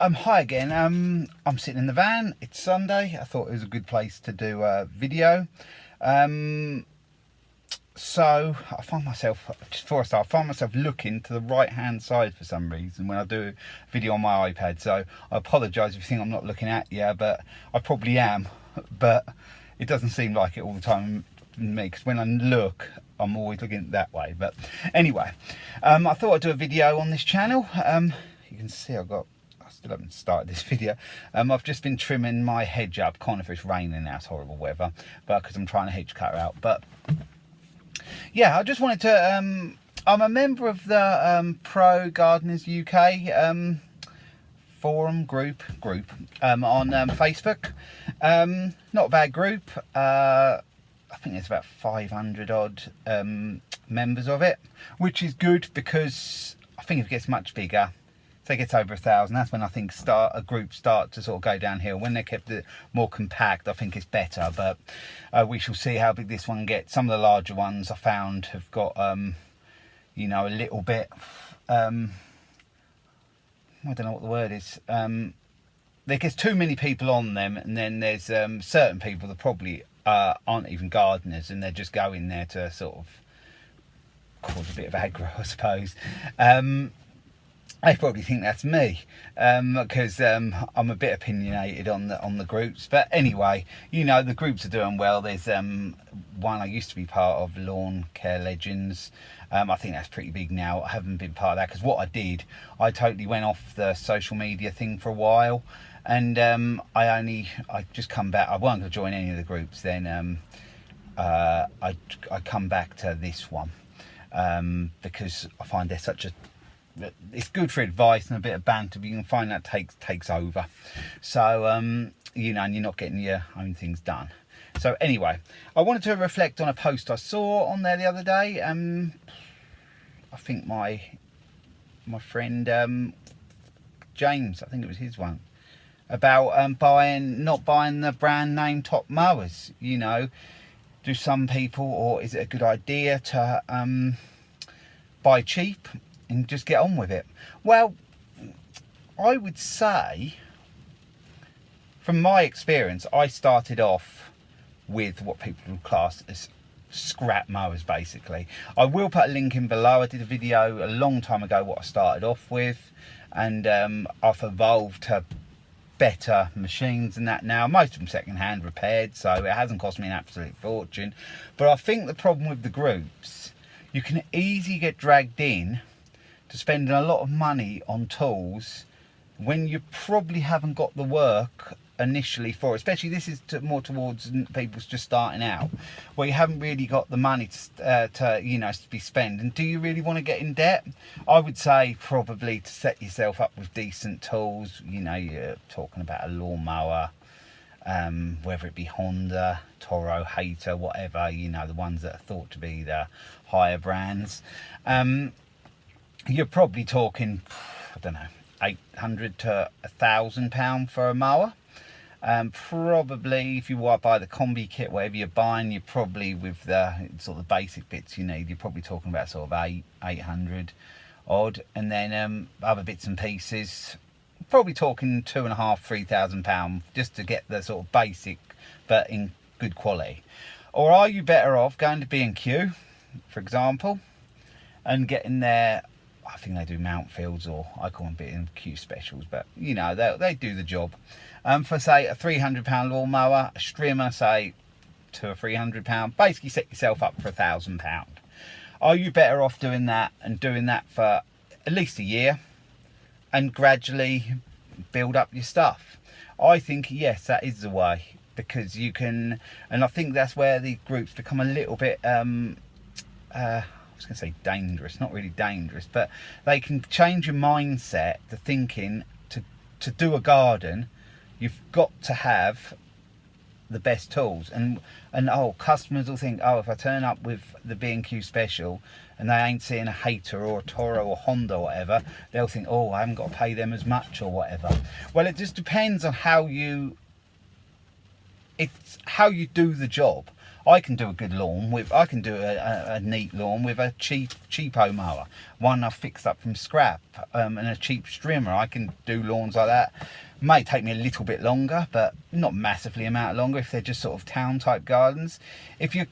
Hi again. I'm sitting in the van. It's Sunday. I thought it was a good place to do a video. So I find myself, just before I start, I find myself looking to the right hand side for some reason when I do a video on my iPad. So I apologise if you think I'm not looking at you, but I probably am. But it doesn't seem like it all the time to me, because when I look, I'm always looking that way. But anyway, I thought I'd do a video on this channel. You can see I still haven't started this video. I've just been trimming my hedge up. Kind of, it's raining now, it's horrible weather, but because I'm trying to hedge cut out. But yeah, I just wanted to I'm a member of the Pro Gardeners UK forum group on Facebook. Not a bad group. I think there's about 500 odd members of it, which is good, because I think if it gets much bigger, if it gets over 1,000, that's when I think a group start to sort of go downhill. When they're kept more compact, I think it's better, but we shall see how big this one gets. Some of the larger ones I found have got you know, a little bit I don't know what the word is, there gets too many people on them, and then there's certain people that probably aren't even gardeners, and they're just going there to sort of cause a bit of aggro, I suppose. They probably think that's me, because I'm a bit opinionated on the groups. But anyway, you know, the groups are doing well. There's one I used to be part of, Lawn Care Legends. I think that's pretty big now. I haven't been part of that, because what I did, I totally went off the social media thing for a while, and I just come back. I wasn't going to join any of the groups then. I come back to this one because I find there's such a, it's good for advice and a bit of banter, but you can find that takes over. So you know, and you're not getting your own things done. So anyway, I wanted to reflect on a post I saw on there the other day. I think my friend James, I think it was his one, about not buying the brand name top mowers. You know, do some people, or is it a good idea to buy cheap and just get on with it? Well, I would say, from my experience, I started off with what people would class as scrap mowers, basically. I will put a link in below. I did a video a long time ago what I started off with, and I've evolved to better machines than that now. Most of them second-hand, repaired, so it hasn't cost me an absolute fortune. But I think the problem with the groups, you can easily get dragged in to spending a lot of money on tools when you probably haven't got the work initially for it. Especially this is more towards people just starting out, where you haven't really got the money to you know, to be spent. And do you really want to get in debt? I would say probably to set yourself up with decent tools. You know, you're talking about a lawnmower, whether it be Honda, Toro, Hater, whatever, you know, the ones that are thought to be the higher brands. You're probably talking, I don't know, £800 to £1,000 for a mower. Probably if you buy the combi kit, whatever you're buying, you're probably, with the sort of basic bits you need, you're probably talking about sort of 800 odd, and then other bits and pieces, probably talking £2,500–3,000 just to get the sort of basic but in good quality. Or are you better off going to B&Q, for example, and getting their, I think they do mount fields, or I call them B&Q specials, but you know, they do the job. For say a £300 lawnmower, a strimmer, say £200 or £300, basically set yourself up for £1,000. Are you better off doing that, and doing that for at least a year, and gradually build up your stuff? I think yes, that is the way, because you can, and I think that's where the groups become a little bit I was going to say dangerous, not really dangerous, but they can change your mindset to thinking to do a garden, you've got to have the best tools. And oh, customers will think, oh, if I turn up with the B&Q special and they ain't seeing a Hater or a Toro or Honda or whatever, they'll think, oh, I haven't got to pay them as much or whatever. Well, it just depends on how you do the job. I can do a good lawn with, I can do a neat lawn with a cheapo mower, one I've fixed up from scrap, and a cheap strimmer. I can do lawns like that. May take me a little bit longer, but not massively amount longer if they're just sort of town type gardens. If you're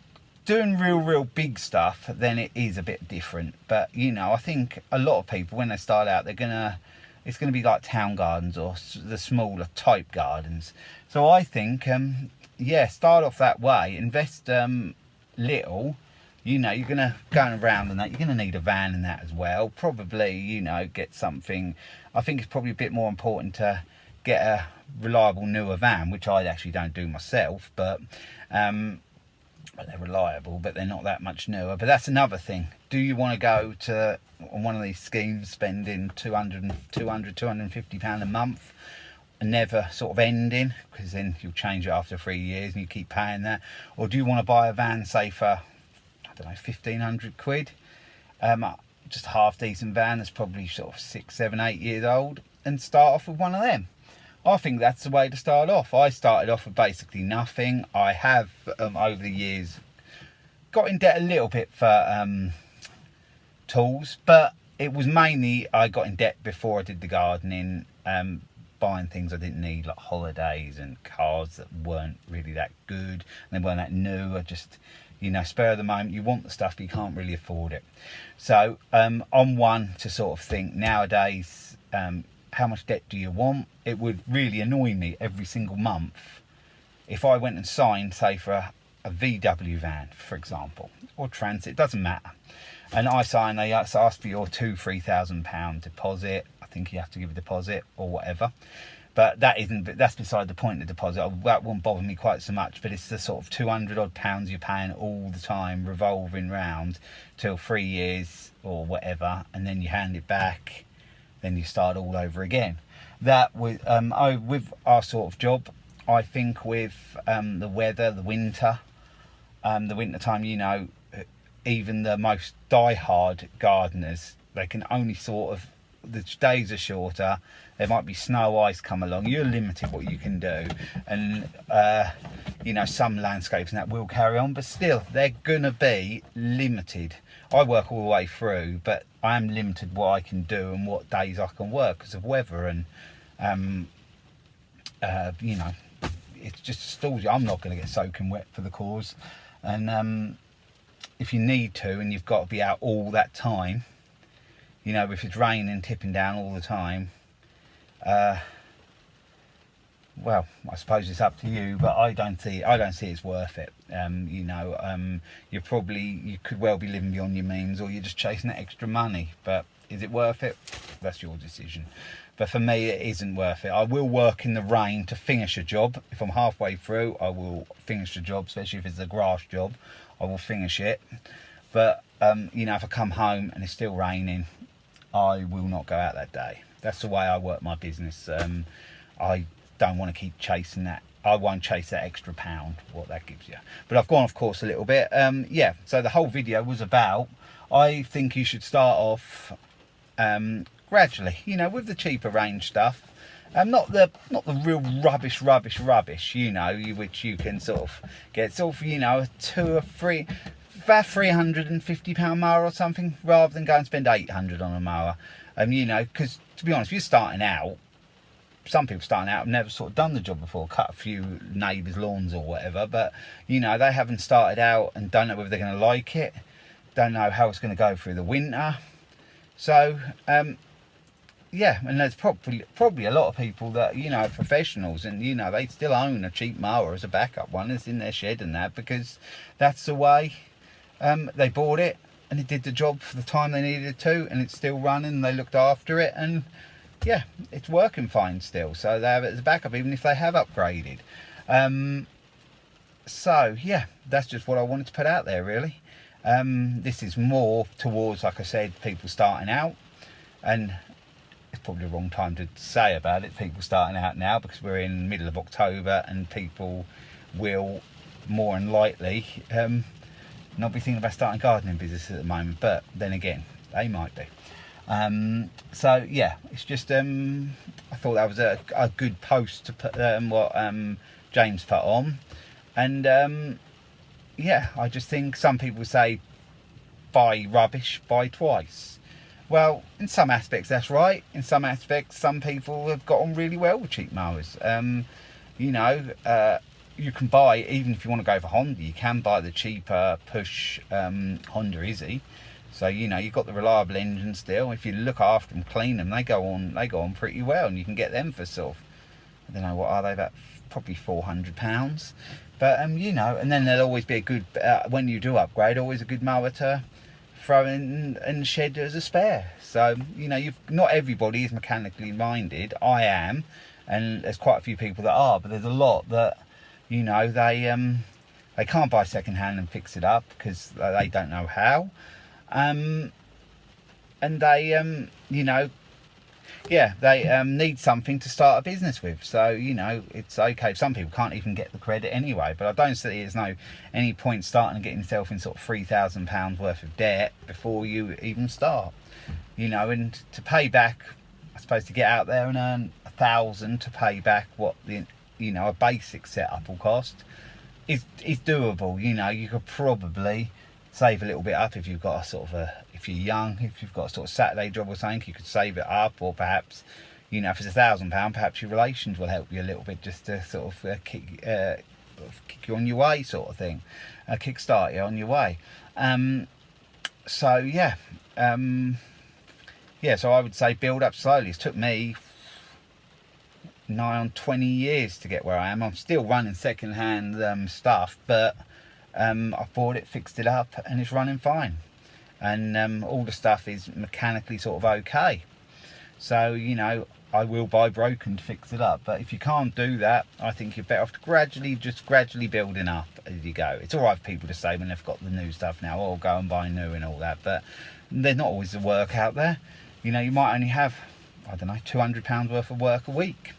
doing real big stuff, then it is a bit different. But you know, I think a lot of people, when they start out, it's gonna be like town gardens or the smaller type gardens. So I think yeah, start off that way, invest little. You know, you're gonna going around and that, you're gonna need a van and that as well. Probably, you know, get something. I think it's probably a bit more important to get a reliable newer van, which I actually don't do myself, but they're reliable, but they're not that much newer. But that's another thing. Do you want to go to on one of these schemes spending 250 pound a month and never sort of ending, because then you'll change it after 3 years and you keep paying that? Or do you want to buy a van, say for, I don't know, 1,500 quid, just a half decent van that's probably sort of 6, 7, 8 years old, and start off with one of them? I think that's the way to start off. I started off with basically nothing. I have over the years got in debt a little bit for tools, but it was mainly I got in debt before I did the gardening, buying things I didn't need, like holidays and cars that weren't really that good and they weren't that new. I just, you know, spur of the moment, you want the stuff but you can't really afford it. So I'm one to sort of think nowadays, how much debt do you want? It would really annoy me every single month if I went and signed, say, for a VW van, for example, or Transit, doesn't matter. And I sign, they ask for your £2,000-3,000 deposit. I think you have to give a deposit or whatever. But that's beside the point of the deposit. That won't bother me quite so much, but it's the sort of 200 odd pounds you're paying all the time, revolving round till 3 years or whatever, and then you hand it back. Then you start all over again. That with our sort of job, I think with the weather, the winter time, you know, even the most die-hard gardeners, they can only sort of, the days are shorter, there might be snow, ice come along, you're limited what you can do. And you know, some landscapes and that will carry on, but still they're gonna be limited. I work all the way through, but I am limited what I can do and what days I can work because of weather. And you know, it's just stalls you. I'm not going to get soaking wet for the cause. And if you need to and you've got to be out all that time, you know, if it's raining, tipping down all the time, well, I suppose it's up to you, but I don't see it's worth it. You know, you could well be living beyond your means, or you're just chasing that extra money. But is it worth it? That's your decision. But for me, it isn't worth it. I will work in the rain to finish a job. If I'm halfway through, I will finish the job, especially if it's a grass job. I will finish it. But you know, if I come home and it's still raining, I will not go out that day. That's the way I work my business. I don't want to keep chasing that. I won't chase that extra pound, what that gives you. But I've gone off course a little bit. Yeah, so the whole video was about, I think you should start off gradually, you know, with the cheaper range stuff. Not the real rubbish, you know, which you can sort of get sort of, you know, about £350 mower or something, rather than go and spend 800 on a mower. You know, because to be honest, if you're starting out, some people starting out have never sort of done the job before, cut a few neighbours' lawns or whatever, but you know, they haven't started out and don't know whether they're going to like it, don't know how it's going to go through the winter. So yeah, and there's probably a lot of people that, you know, are professionals, and you know, they still own a cheap mower as a backup one that's in their shed and that, because that's the way they bought it and it did the job for the time they needed it to, and it's still running and they looked after it, and yeah, it's working fine still, so they have it as a backup even if they have upgraded. So yeah, that's just what I wanted to put out there really. This is more towards, like I said, people starting out, and it's probably the wrong time to say about it, people starting out now, because we're in the middle of October and people will more than likely not be thinking about starting gardening business at the moment, but then again, they might be. So yeah, it's just I thought that was a good post to put what James put on, and yeah, I just think some people say buy rubbish, buy twice. Well, in some aspects that's right. In some aspects, some people have got on really well with cheap mowers. You know, you can buy, even if you want to go for Honda, you can buy the cheaper push Honda Izzy. So you know you've got the reliable engine still. If you look after them, clean them, they go on pretty well, and you can get them for sort of, I don't know, what are they, about probably £400. But you know, and then there'll always be a good when you do upgrade, always a good mower to throw in the shed as a spare. So you know, not everybody is mechanically minded. I am, and there's quite a few people that are, but there's a lot that, you know, they can't buy second hand and fix it up because they don't know how, and they you know, yeah, they need something to start a business with. So you know, it's okay. Some people can't even get the credit anyway, but I don't see there's any point starting and getting yourself in sort of £3,000 worth of debt before you even start. You know, and to pay back, I suppose, to get out there and earn 1,000 to pay back what the, you know, a basic setup will cost is doable. You know, you could probably save a little bit up if you've got a sort of if you're young, if you've got a sort of Saturday job or something, you could save it up. Or perhaps, you know, if it's £1,000, perhaps your relations will help you a little bit, just to sort of kick you on your way, sort of thing, kickstart you on your way. So yeah, yeah. So I would say build up slowly. It's took me nigh on 20 years to get where I am. I'm still running second-hand stuff, but I've bought it, fixed it up, and it's running fine. And all the stuff is mechanically sort of okay. So you know, I will buy broken to fix it up. But if you can't do that, I think you're better off to gradually building up as you go. It's all right for people to say when they've got the new stuff now, oh, go and buy new and all that, but there's not always the work out there. You know, you might only have, I don't know, £200 worth of work a week.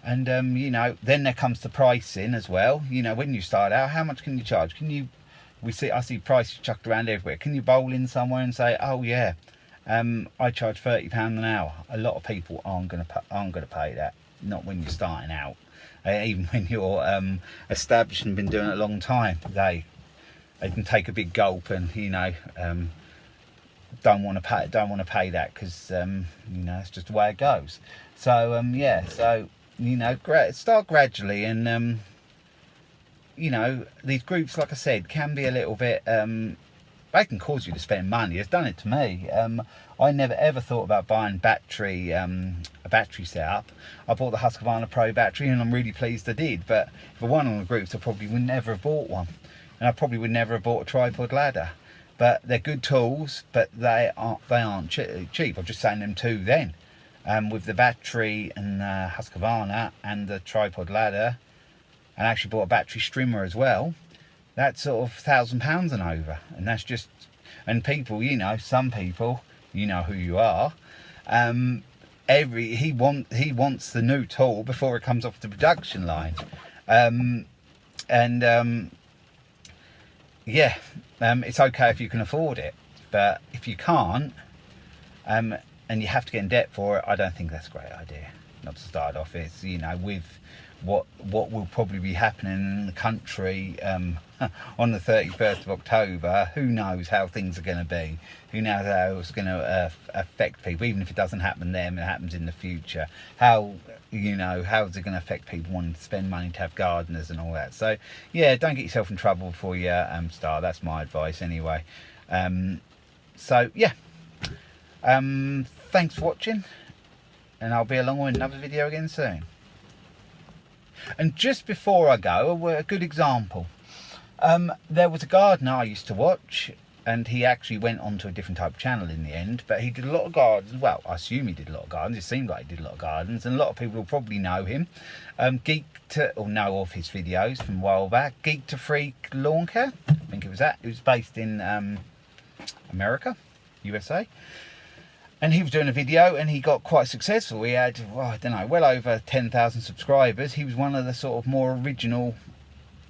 And you know, then there comes the pricing as well. You know, when you start out, how much can you charge? I see prices chucked around everywhere. Can you bowl in somewhere and say, oh yeah, I charge £30 an hour? A lot of people aren't going to pay that. Not when you're starting out. Even when you're established and been doing it a long time, they can take a big gulp and, you know, don't want to pay that because you know, it's just the way it goes. So yeah, so you know, start gradually, and you know, these groups, like I said, can be a little bit they can cause you to spend money. It's done it to me. I never ever thought about buying a battery setup. I bought the Husqvarna Pro battery, and I'm really pleased I did. But if I won on the groups, I probably would never have bought one, and I probably would never have bought a tripod ladder. But they're good tools, but they aren't cheap. I'm just saying them two then. With the battery and Husqvarna and the tripod ladder, and actually bought a battery strimmer as well. That's sort of £1,000 and over, and that's just, and people, you know, some people, you know who you are. He wants the new tool before it comes off the production line, yeah, it's okay if you can afford it, but if you can't, and you have to get in debt for it, I don't think that's a great idea. Not to start off, it's, you know, with what will probably be happening in the country on the 31st of October, who knows how things are going to be, who knows how it's going to affect people. Even if it doesn't happen then, it happens in the future, how, you know, how is it going to affect people wanting to spend money to have gardeners and all that. So yeah, don't get yourself in trouble before you start. That's my advice anyway. So yeah, thanks for watching, and I'll be along with another video again soon. And just before I go, a good example. There was a gardener I used to watch, and he actually went on to a different type of channel in the end, but he did a lot of gardens. Well, I assume he did a lot of gardens. It seemed like he did a lot of gardens, and a lot of people will probably know him. Or know of his videos from a while back. Geek to Freak Lawn Care, I think it was that. It was based in America, USA. And he was doing a video, and he got quite successful. He had, well, I don't know, well over 10,000 subscribers. He was one of the sort of more original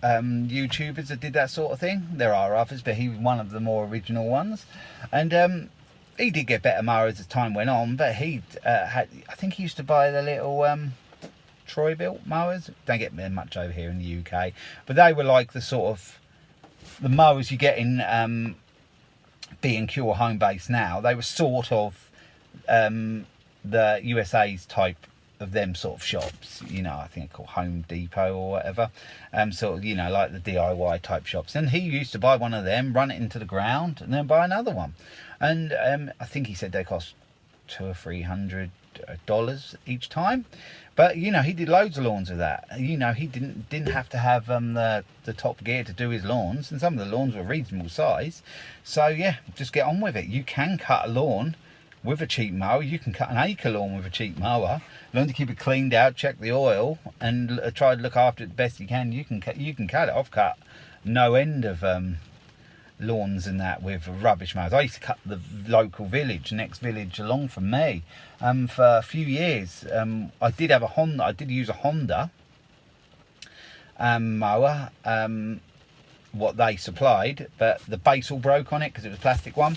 YouTubers that did that sort of thing. There are others, but he was one of the more original ones. And he did get better mowers as time went on, but he I think he used to buy the little Troy built mowers. Don't get much over here in the UK, but they were like the sort of the mowers you get in B&Q or Home Base now, they were sort of the USA's type of them sort of shops, you know, I think they're called Home Depot or whatever, sort of, you know, like the DIY type shops. And he used to buy one of them, run it into the ground, and then buy another one. And I think he said they cost $200 or $300 each time. But you know, he did loads of lawns with that. You know, he didn't have to have the top gear to do his lawns, and some of the lawns were reasonable size. So yeah, just get on with it. You can cut a lawn with a cheap mower. You can cut an acre lawn with a cheap mower. Learn to keep it cleaned out, check the oil, and try to look after it the best you can. You can cut it. I've cut no end of lawns and that with rubbish mowers. I used to cut the local village, next village along from me, for a few years. I did have a Honda. I did use a Honda mower, what they supplied, but the base all broke on it because it was a plastic one.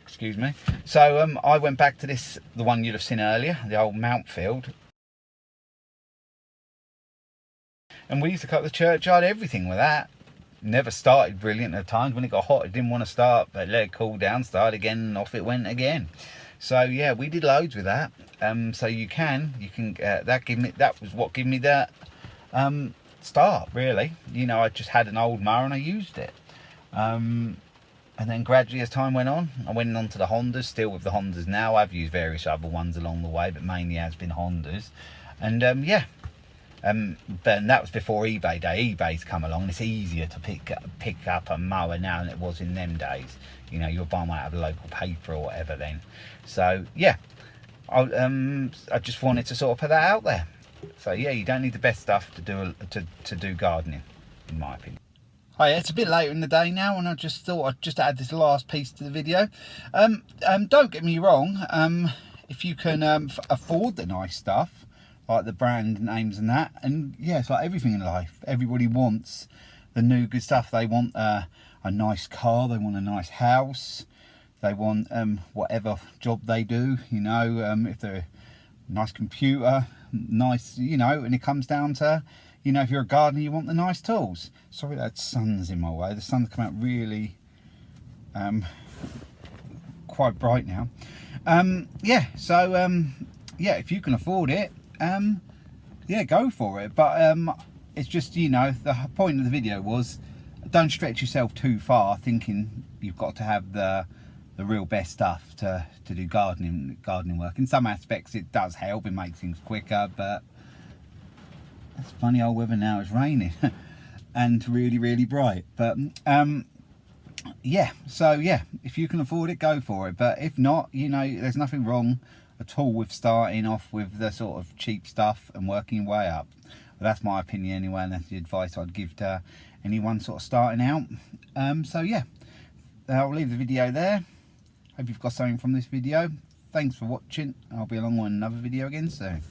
Excuse me. So I went back to this, the one you'd have seen earlier, the old Mountfield, and we used to cut the churchyard, everything with that. Never started brilliant at times. When it got hot, it didn't want to start, but let it cool down, start again, and off it went again. So yeah, we did loads with that. So you can that was what gave me that start, really. You know, I just had an old mower and I used it. And then gradually as time went on, I went on to the Hondas, still with the Hondas now. I've used various other ones along the way, but mainly has been Hondas. And yeah, but that was before eBay day. eBay's come along, and it's easier to pick up a mower now than it was in them days. You know, you'll buy one out of a local paper or whatever then. So yeah, I just wanted to sort of put that out there. So yeah, you don't need the best stuff to do gardening, in my opinion. Hi, it's a bit later in the day now, and I just thought I'd just add this last piece to the video. Don't get me wrong, if you can afford the nice stuff, like the brand names and that, and yeah, it's like everything in life. Everybody wants the new good stuff. They want a nice car, they want a nice house, they want whatever job they do, you know, if they're a nice computer, nice, you know, and it comes down to, you know, if you're a gardener, you want the nice tools. Sorry that sun's in my way. The sun's come out really quite bright now. Yeah, so yeah, if you can afford it, yeah, go for it. But it's just, you know, the point of the video was, don't stretch yourself too far thinking you've got to have the real best stuff to do gardening work. In some aspects it does help, it makes things quicker, but it's funny old weather now. It's raining and really bright. But yeah, so yeah, if you can afford it, go for it. But if not, you know, there's nothing wrong at all with starting off with the sort of cheap stuff and working your way up. But that's my opinion anyway, and that's the advice I'd give to anyone sort of starting out. So yeah, I'll leave the video there. Hope you've got something from this video. Thanks for watching. I'll be along with another video again soon.